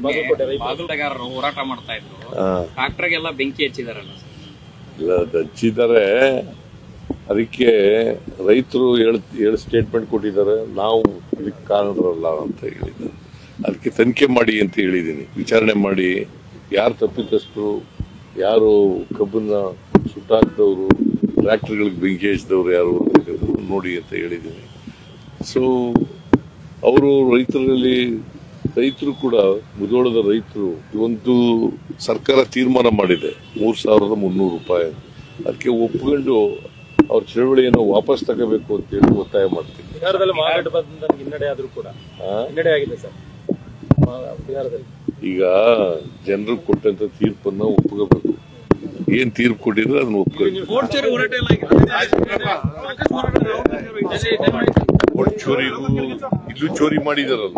ಬಾಗಲಕೋಟೆಗಾರರು ಹೋರಾಟ ಮಾಡ್ತಾ ಇದ್ರು, ಟ್ರಾಕ್ಟರ್ಗೆಲ್ಲ ಬೆಂಕಿ ಹಚ್ಚಿದಾರಲ್ಲ ಹಚ್ಚಿದ್ದಾರೆ. ಅದಕ್ಕೆ ರೈತರು ಹೇಳಿ ಸ್ಟೇಟ್ಮೆಂಟ್ ಕೊಟ್ಟಿದ್ದಾರೆ, ನಾವು ಇದಕ್ಕೆ ಕಾರಣರಲ್ಲ ಅಂತ ಹೇಳಿದ್ದಾರೆ. ಅದಕ್ಕೆ ತನಿಖೆ ಮಾಡಿ ಅಂತ ಹೇಳಿದ್ದೀನಿ. ವಿಚಾರಣೆ ಮಾಡಿ ಯಾರು ತಪ್ಪಿತಸ್ಥರು, ಯಾರು ಕಬ್ಬನ್ನ ಸುಟ್ಟಾಕ್ದವರು, ಟ್ರ್ಯಾಕ್ಟರ್ಗಳಿಗೆ ಬೆಂಕಿ ಹಚ್ಚಿದವರು ಯಾರು ನೋಡಿ ಅಂತ ಹೇಳಿದ್ದೀನಿ. ಸೊ ಅವರು ರೈತರು ಕೂಡ ಮುಧೋಳದ ರೈತರು ಒಂದು ಸರ್ಕಾರ ತೀರ್ಮಾನ ಮಾಡಿದೆ 3,300 ರೂಪಾಯಿ. ಅದಕ್ಕೆ ಒಪ್ಪಿಕೊಂಡು ಅವ್ರ ಚಳವಳಿಯನ್ನು ವಾಪಸ್ ತಗೋಬೇಕು ಅಂತ ಹೇಳಿ ಒತ್ತಾಯ ಮಾಡ್ತೀನಿ. ಹಿನ್ನಡೆ ಆದ್ರೂ ಕೂಡ ಹಿನ್ನಡೆ ಆಗಿದೆ ಸರ್ ಬಿಹಾರದಲ್ಲಿ. ಈಗ ಜನರು ಕೊಟ್ಟಂತ ತೀರ್ಪನ್ನ ಒಪ್ಕೋಬೇಕು. ಏನ್ ತೀರ್ಪು ಕೊಟ್ಟಿದ್ರೆ ಅದನ್ನ ಒಪ್ಕೋಬೇಕು. ಚೋರಿಗೂ ಇಲ್ಲೂ ಚೋರಿ ಮಾಡಿದಾರಲ್ಲ.